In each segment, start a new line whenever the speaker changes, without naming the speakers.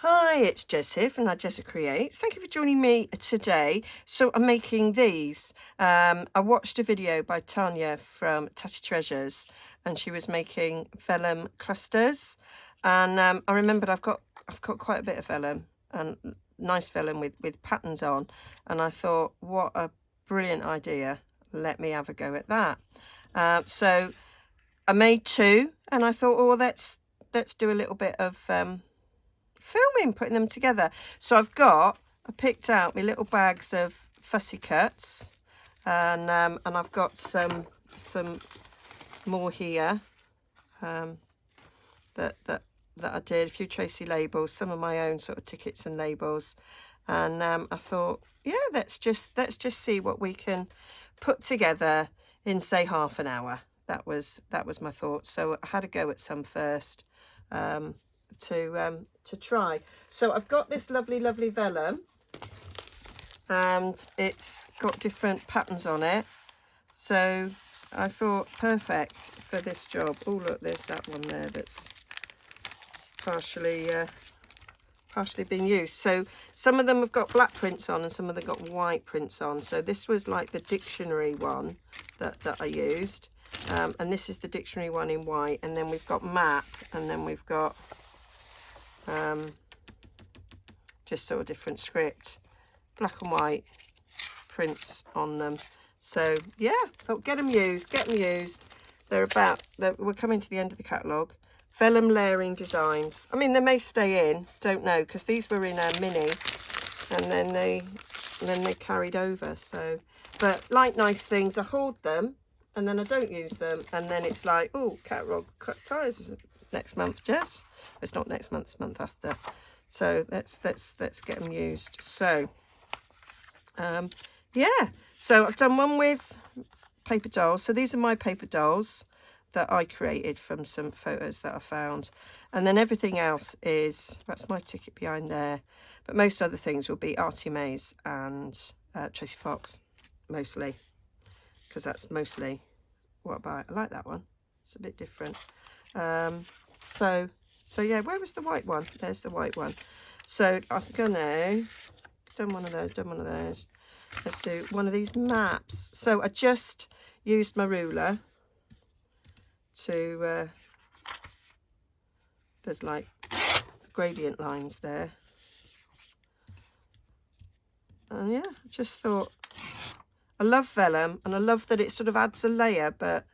Hi, it's Jess here from Nigezza Creates. Thank you for joining me today. So I'm making these. I watched a video by Tanya from Tatty Treasures, and she was making vellum clusters. And I remembered I've got quite a bit of vellum, and nice vellum with patterns on. And I thought, what a brilliant idea! Let me have a go at that. So I made two, and I thought, oh, let's do a little bit of filming, putting them together. So I picked out my little bags of fussy cuts, and I've got some more here that I did, a few Tracy labels, some of my own sort of tickets and labels, and I thought, yeah, let's just see what we can put together in, say, half an hour. That was my thought. So I had a go at some first to try. So I've got this lovely vellum, and it's got different patterns on it, so I thought perfect for this job. Oh look, there's that one there that's partially been used. So some of them have got black prints on and some of them got white prints on. So this was like the dictionary one that I used, and this is the dictionary one in white, and then we've got map, and then we've got just sort of different script, black and white prints on them. So yeah, thought get them used. We're coming to the end of the catalogue. Vellum layering designs. I mean, they may stay in, don't know, because these were in a mini, and then they carried over. So, but like nice things, I hoard them and then I don't use them, and then it's like, oh, catalogue ties next month, Jess. It's not next month, it's month after. So let's get them used. So yeah, so I've done one with paper dolls. So these are my paper dolls that I created from some photos that I found, and then everything else that's my ticket behind there, but most other things will be Artie Mays and Tracy Fox, mostly, because that's mostly what I buy. I like that one, it's a bit different. So yeah, where was the white one? There's the white one. So I'm gonna done one of those. Let's do one of these maps. So I just used my ruler to there's like gradient lines there, and yeah, I just thought, I love vellum, and I love that it sort of adds a layer, but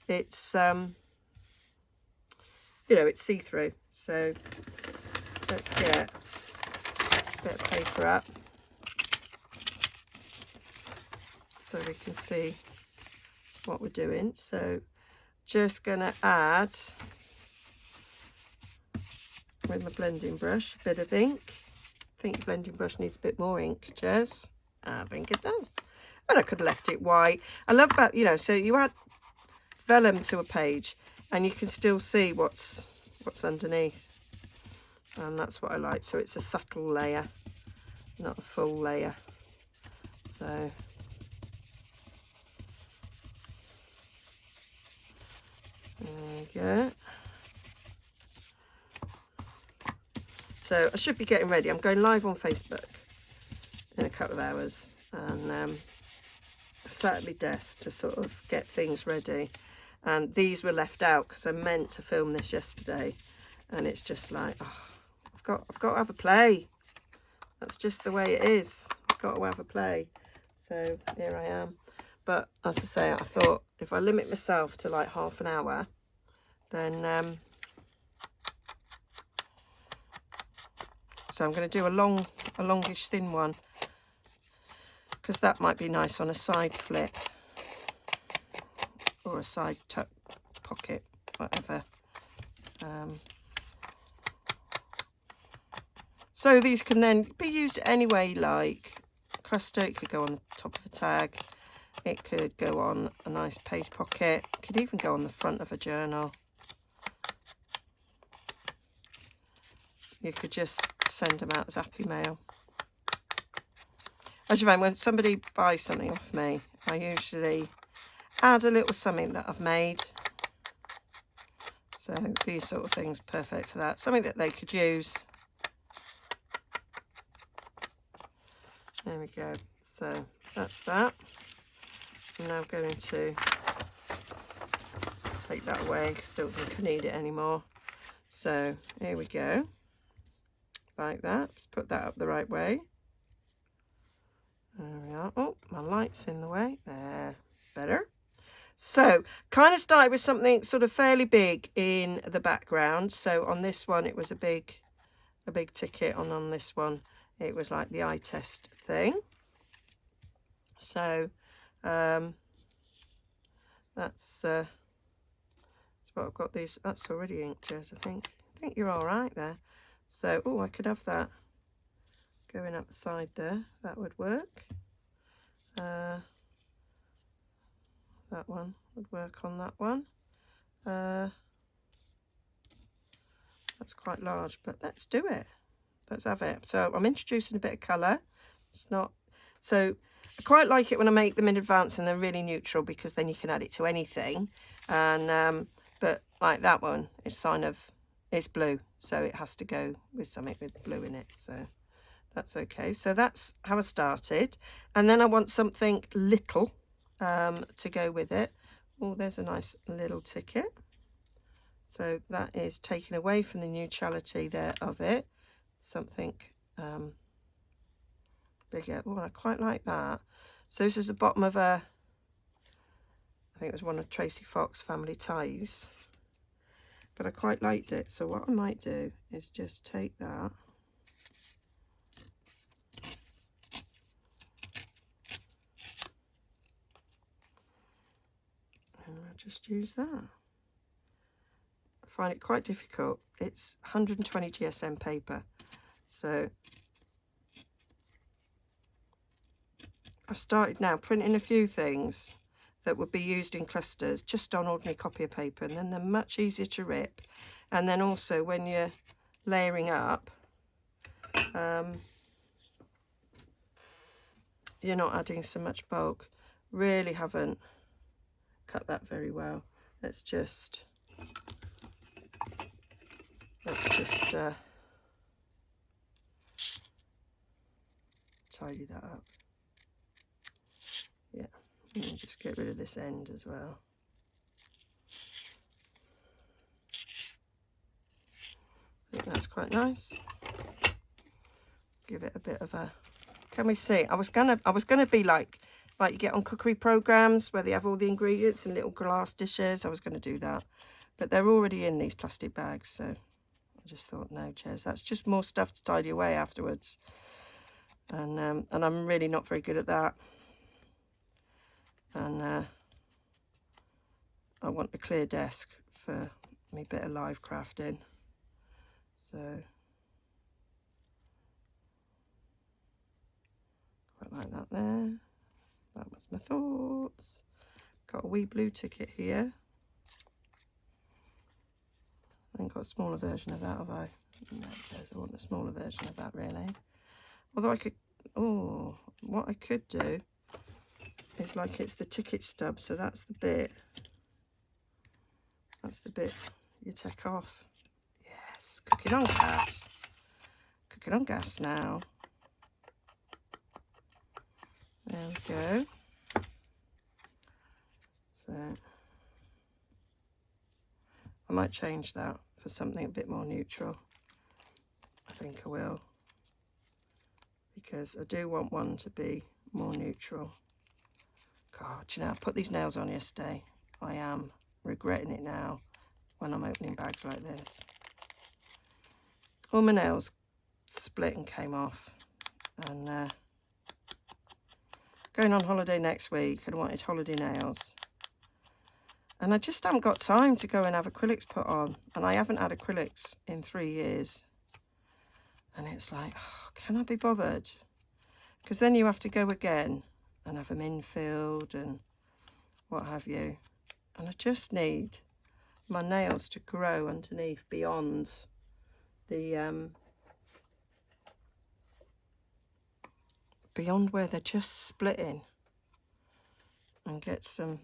it's you know, it's see-through. So let's get a bit of paper up so we can see what we're doing. So just gonna add with my blending brush a bit of ink. I think the blending brush needs a bit more ink, Jess. I think it does. But I could have left it white. I love that, you know, so you add vellum to a page and you can still see what's underneath, and that's what I like. So it's a subtle layer, not a full layer. So there you go. So I should be getting ready. I'm going live on Facebook in a couple of hours, and I sat at my desk to sort of get things ready. And these were left out because I meant to film this yesterday, and it's just like, oh, I've got to have a play. That's just the way it is. I've got to have a play. So here I am. But as I say, I thought if I limit myself to like half an hour, then so I'm going to do a longish thin one, because that might be nice on a side flip or a side tuck pocket, whatever. So these can then be used any way you like. Cluster, it could go on the top of a tag, it could go on a nice page pocket, it could even go on the front of a journal. You could just send them out as happy mail. As you find, when somebody buys something off me, I usually add a little something that I've made. So these sort of things, perfect for that. Something that they could use There we go. So that's that. I'm now going to take that away because I don't think I need it anymore. So here we go, like that. Just put that up the right way. There we are. Oh, my light's in the way. There, it's better. So kind of started with something sort of fairly big in the background. So on this one it was a big ticket, and on this one it was like the eye test thing. So that's what I've got. These, that's already inked, Jez. I think you're all right there. So, oh, I could have that going up the side there. That would work. That one would work on that one. That's quite large, but let's do it. Let's have it. So I'm introducing a bit of colour. It's not so. I quite like it when I make them in advance and they're really neutral, because then you can add it to anything. And but like that one, it's blue, so it has to go with something with blue in it. So that's okay. So that's how I started, and then I want something little to go with it. Oh, there's a nice little ticket. So that is taken away from the neutrality there of it. Something bigger. Oh, I quite like that. So this is the bottom of a, I think it was one of Tracy Fox family ties, but I quite liked it. So what I might do is just take that and I'll just use that. I find it quite difficult. It's 120 GSM paper, so I've started now printing a few things that would be used in clusters just on ordinary copier paper, and then they're much easier to rip. And then also when you're layering up, you're not adding so much bulk. Really haven't cut that very well. Let's just tidy that up. Yeah, and just get rid of this end as well. I think that's quite nice. Give it a bit of a, can we see? I was gonna be like you get on cookery programs where they have all the ingredients in little glass dishes. I was gonna do that, but they're already in these plastic bags, so I just thought, no, Jez, that's just more stuff to tidy away afterwards. And I'm really not very good at that. And I want a clear desk for me bit of live crafting. So quite like that there. That was my thoughts. Got a wee blue ticket here. I haven't got a smaller version of that, have I? No, I want a smaller version of that, really. Although I could, oh, what I could do is like it's the ticket stub, so that's the bit you take off. Yes, cooking on gas. Cooking on gas now. There we go. So I might change that for something a bit more neutral. I think I will, because I do want one to be more neutral. God, you know, I put these nails on yesterday. I am regretting it now when I'm opening bags like this. All my nails split and came off. And going on holiday next week, and I wanted holiday nails. And I just haven't got time to go and have acrylics put on. And I haven't had acrylics in 3 years. And it's like, oh, can I be bothered? Because then you have to go again and have them infilled and what have you. And I just need my nails to grow underneath beyond the beyond where they're just splitting, and get some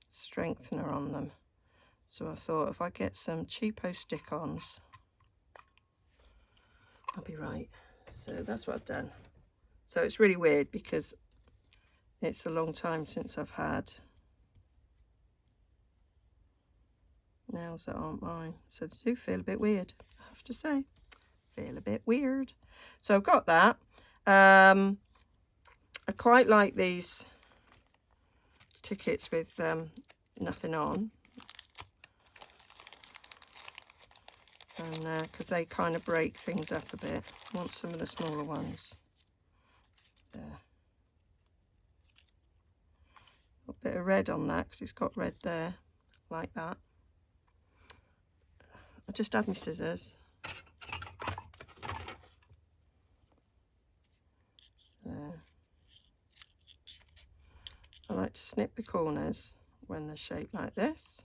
strengthener on them. So I thought if I get some cheapo stick-ons, I'll be right. So that's what I've done. So it's really weird because it's a long time since I've had nails that aren't mine. So they do feel a bit weird, I have to say. Feel a bit weird. So I've got that. I quite like these tickets with nothing on. And because they kind of break things up a bit. I want some of the smaller ones. There. A bit of red on that because it's got red there, like that. I just add my scissors. There. I like to snip the corners when they're shaped like this.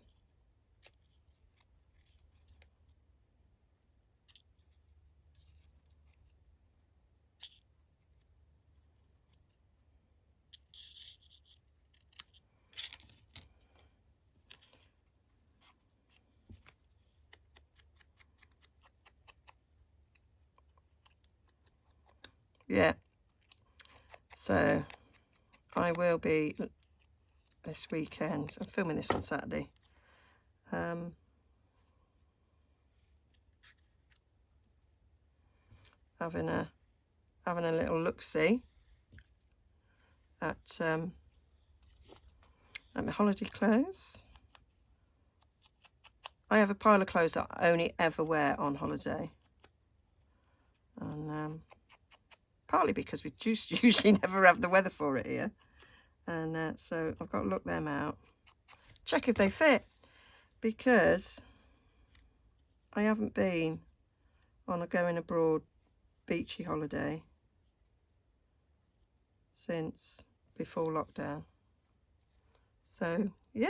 Yeah, so I will be this weekend. I'm filming this on Saturday. Having a little look-see at my holiday clothes. I have a pile of clothes that I only ever wear on holiday, and partly because we just usually never have the weather for it here, and so I've got to look them out, check if they fit, because I haven't been on a going abroad beachy holiday since before lockdown. So yeah,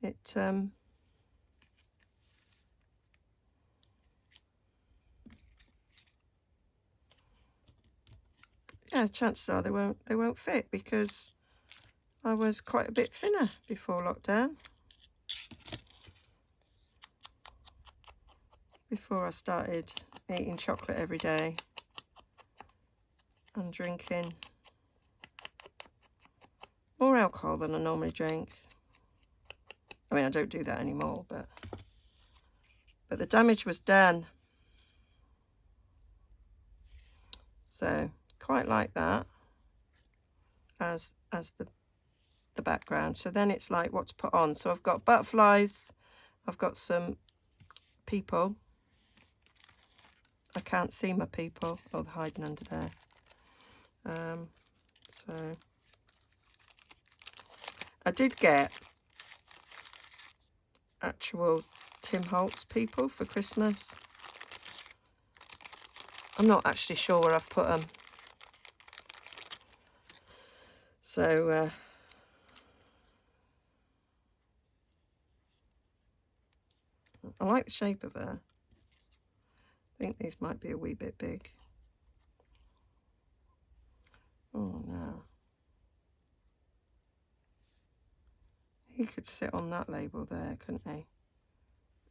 it yeah, chances are they won't fit because I was quite a bit thinner before lockdown. Before I started eating chocolate every day and drinking more alcohol than I normally drink. I mean, I don't do that anymore, but the damage was done. So quite like that as the background. So then it's like what to put on. So I've got butterflies, I've got some people. I can't see my people. Oh, they're hiding under there. So I did get actual Tim Holtz people for Christmas. I'm not actually sure where I've put them. So I like the shape of her. I think these might be a wee bit big. Oh no. He could sit on that label there, couldn't he?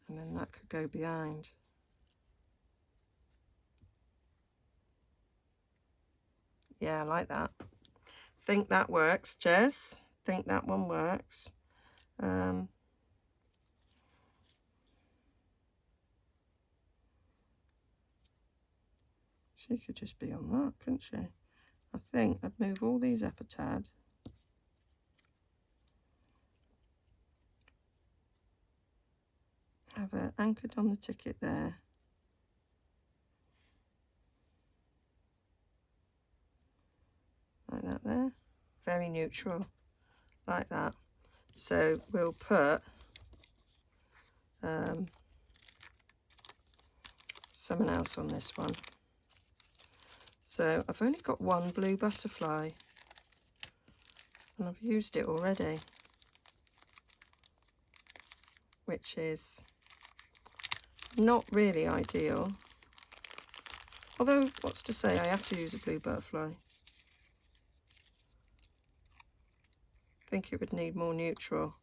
And then that could go behind. Yeah, I like that. Think that works, Jez. Think that one works. She could just be on that, couldn't she? I think I'd move all these up a tad. Have her anchored on the ticket there. Like that there. Very neutral. Like that. So we'll put something else on this one. So I've only got one blue butterfly and I've used it already, which is not really ideal. Although, what's to say I have to use a blue butterfly? I think it would need more neutral.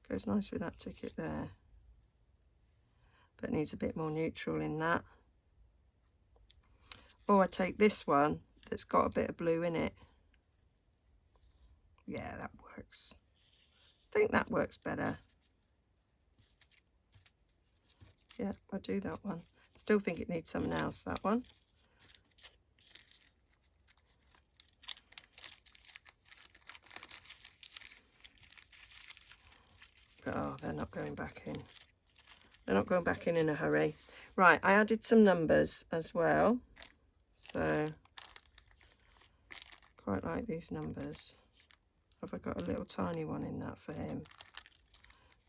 Goes nice with that ticket there, but needs a bit more neutral in that. Or I take this one that's got a bit of blue in it. Yeah, that works. I think that works better. Yeah, I'll do that one. Still think it needs something else, that one. But oh, they're not going back in. They're not going back in a hurry. Right, I added some numbers as well. So, quite like these numbers. Have I got a little tiny one in that for him?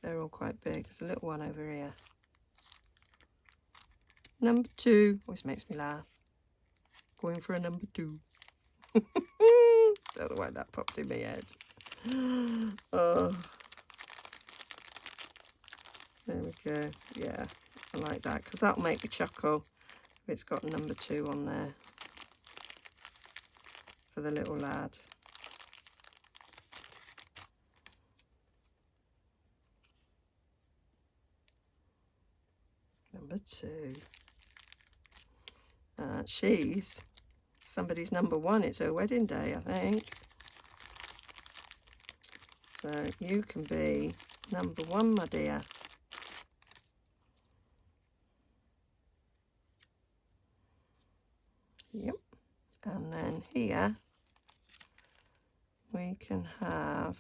They're all quite big. There's a little one over here. Number 2. Always makes me laugh. Going for a number 2. Don't know why that popped in my head. Oh. There we go. Yeah, I like that because that'll make me chuckle if it's got number 2 on there for the little lad. Number 2. She's somebody's number 1. It's her wedding day, I think. So you can be number 1, my dear. Yep. And then here we can have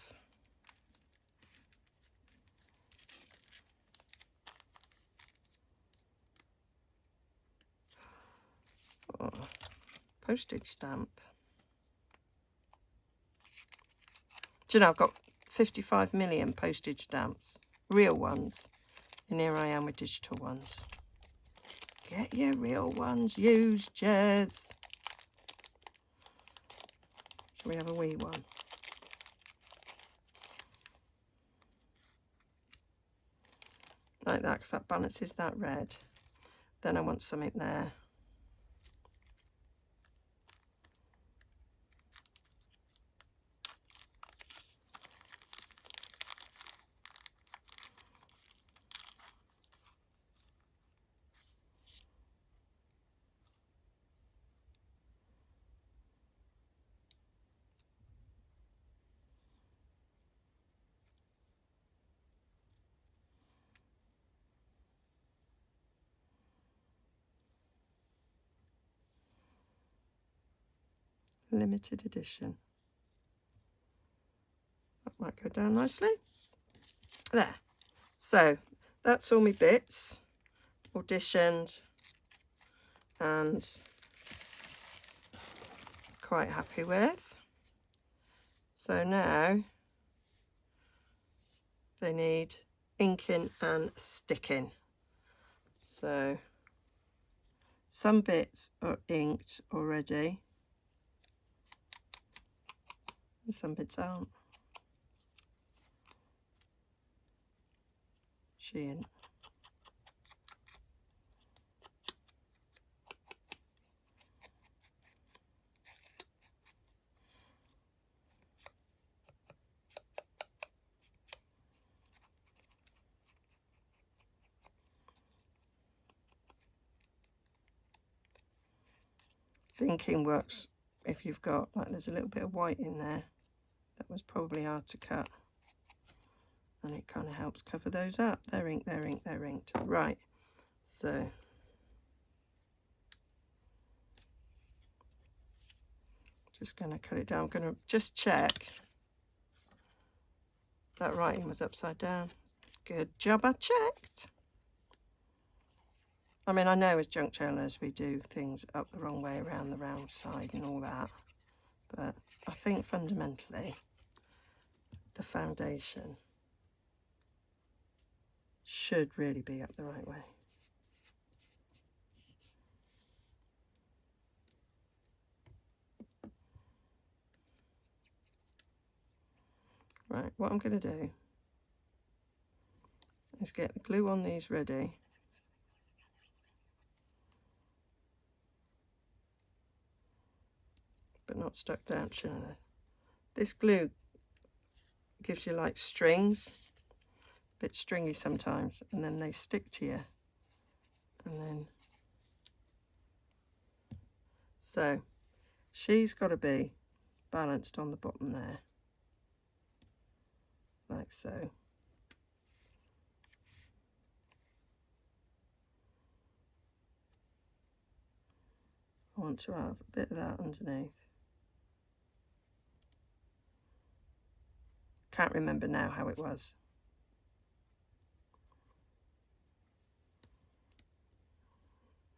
postage stamp. Do you know, I've got 55 million postage stamps, real ones, and here I am with digital ones. Get your real ones used, Jez. Shall we have a wee one? Like that, because that balances that red. Then I want something there. Limited edition. That might go down nicely. There. So that's all my bits auditioned and quite happy with. So now they need inking and sticking. So some bits are inked already. Some bits aren't. She ain't. The inking works if you've got, like, there's a little bit of white in there. That was probably hard to cut. And it kind of helps cover those up. They're inked, they're inked, they're inked. Right, so just going to cut it down. I'm going to just check that writing was upside down. Good job, I checked. I mean, I know as junk journalers we do things up the wrong way around the round side and all that, but I think fundamentally the foundation should really be up the right way. Right, what I'm going to do is get the glue on these ready. But not stuck down, shall I? This glue gives you like strings, a bit stringy sometimes, and then they stick to you. And then So she's got to be balanced on the bottom there, like so. I want to have a bit of that underneath. Can't remember now how it was.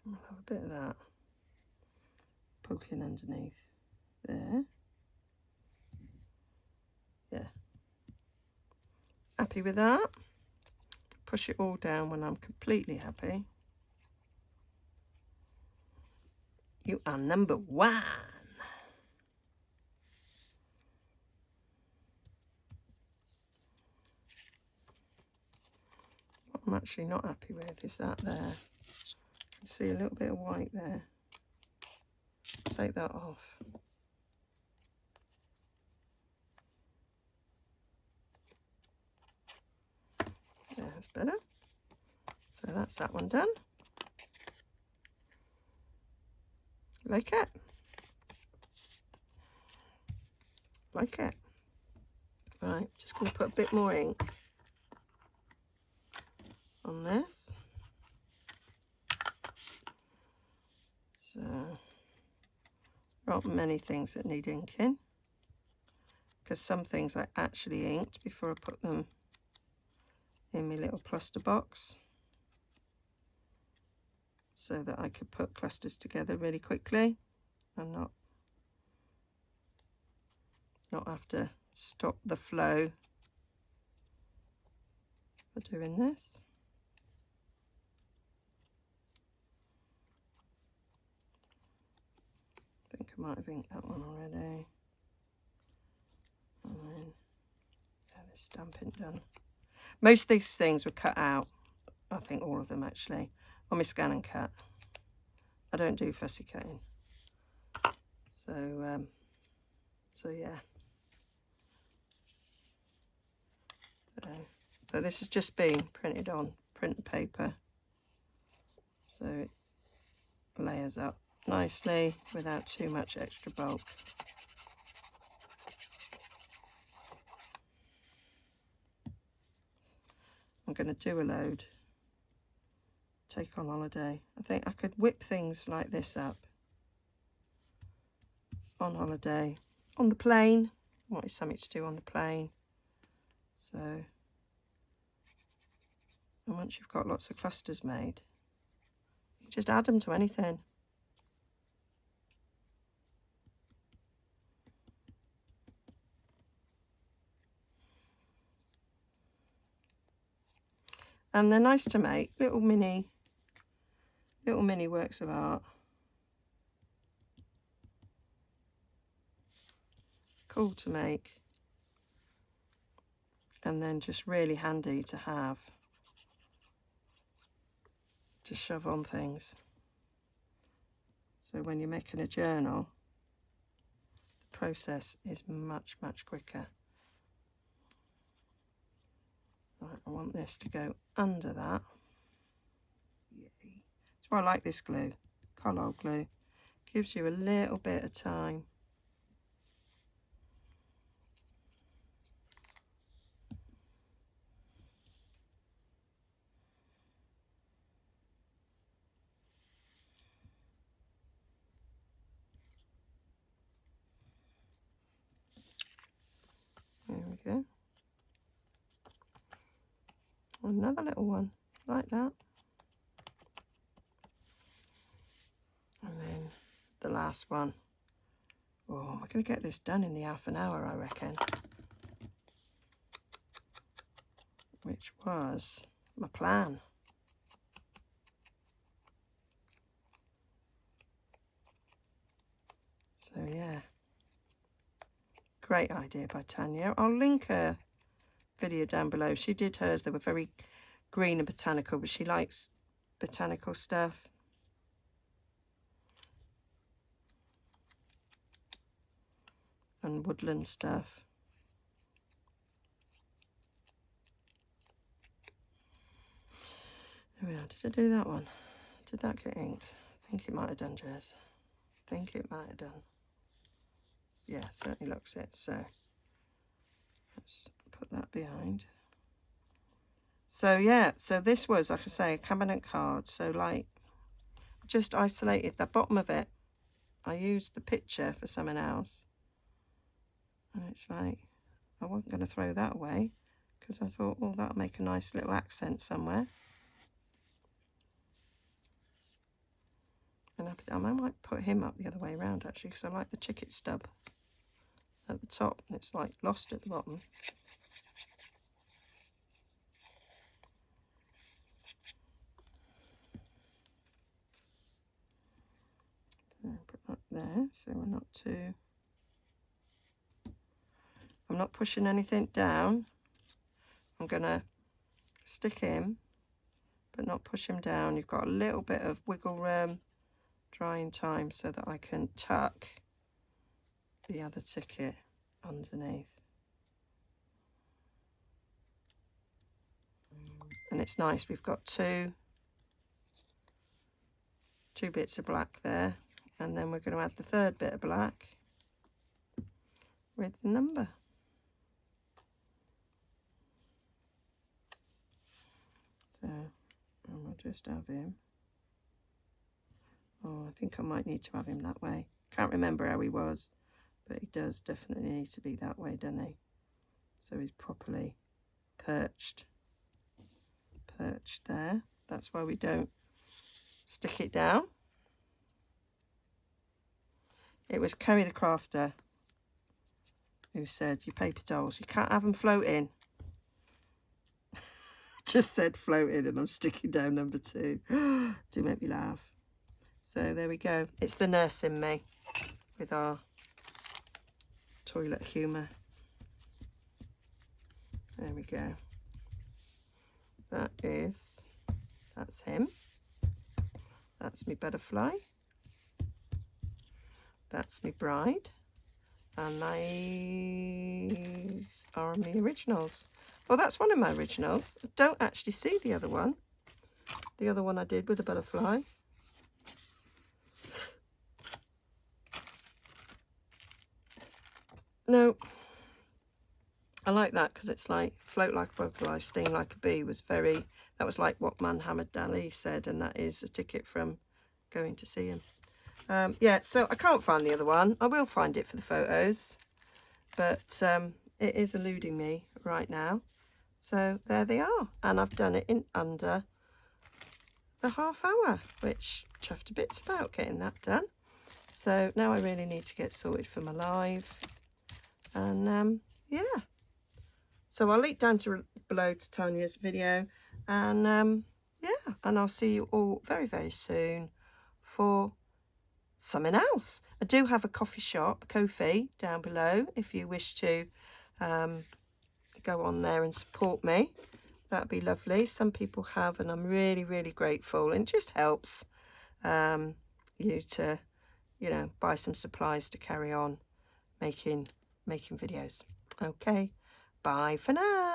I'll have a bit of that poking underneath there. Yeah. Happy with that? Push it all down when I'm completely happy. You are number one. What I'm actually not happy with is that there. You can see a little bit of white there. Take that off. Yeah, that's better. So that's that one done. Like it. Like it. Right, just going to put a bit more ink on this. So, not many things that need inking, because some things I actually inked before I put them in my little cluster box, so that I could put clusters together really quickly and not have to stop the flow for doing this. I think I might have inked that one already. And then the stamping done. Most of these things were cut out. I think all of them actually on my scan and cut. I don't do fussy cutting. So yeah. So this has just been printed on printer paper, so it layers up nicely without too much extra bulk. I'm going to do a load, take on holiday. I think I could whip things like this up on holiday, on the plane. I wanted something to do on the plane. So, and once you've got lots of clusters made, you just add them to anything. And they're nice to make, little mini works of art. Cool to make, and then just really handy to have to shove on things. So when you're making a journal, the process is much quicker. Right, I want this to go under that. Yay. That's why I like this glue, Collard glue. Gives you a little bit of time. There we go. Another little one like that. And then the last one. Oh, I'm going to get this done in the half an hour, I reckon. Which was my plan. So yeah, great idea by Tanya. I'll link her video down below. She did hers. They were very green and botanical, but she likes botanical stuff. And woodland stuff. There we are. Did I do that one? Did that get inked? I think it might have done, Jez. think it might have done. Yeah, certainly looks it. So let's put that behind. So yeah, so this was, like I say, a cabinet card. So like, just isolated the bottom of it. I used the picture for something else. And it's like, I wasn't going to throw that away because I thought, well, that'll make a nice little accent somewhere. And I might put him up the other way around actually, because I like the chicket stub at the top and it's like lost at the bottom. Put that there so we're not too... I'm not pushing anything down. I'm going to stick him, but not push him down. You've got a little bit of wiggle room, drying time, so that I can tuck the other ticket underneath. And it's nice, we've got two bits of black there, and then we're going to add the third bit of black with the number. So, and we'll just have him. Oh, I think I might need to have him that way. Can't remember how he was, but he does definitely need to be that way, doesn't he? So he's properly perched there. That's why we don't stick it down. It was Kerry the Crafter who said, your paper dolls, you can't have them floating. Just said floating and I'm sticking down number 2. Do make me laugh. So there we go. It's the nurse in me with our toilet humour. There we go. That's him. That's me butterfly. That's me bride. And these are my originals. Well, that's one of my originals. I don't actually see the other one. The other one I did with a butterfly. No. I like that because it's like float like a butterfly, sting like a bee was very, that was like what Muhammad Ali said, and that is a ticket from going to see him. Yeah, so I can't find the other one. I will find it for the photos, but it is eluding me right now. So there they are, and I've done it in under the half hour, which chuffed to bits about getting that done. So now I really need to get sorted for my live, and yeah. So I'll link down below to Tanya's video, and yeah, and I'll see you all very, very soon for something else. I do have a coffee shop, Ko-fi, down below if you wish to go on there and support me. That'd be lovely. Some people have, and I'm really, really grateful, and it just helps you to, you know, buy some supplies to carry on making videos. Okay, bye for now.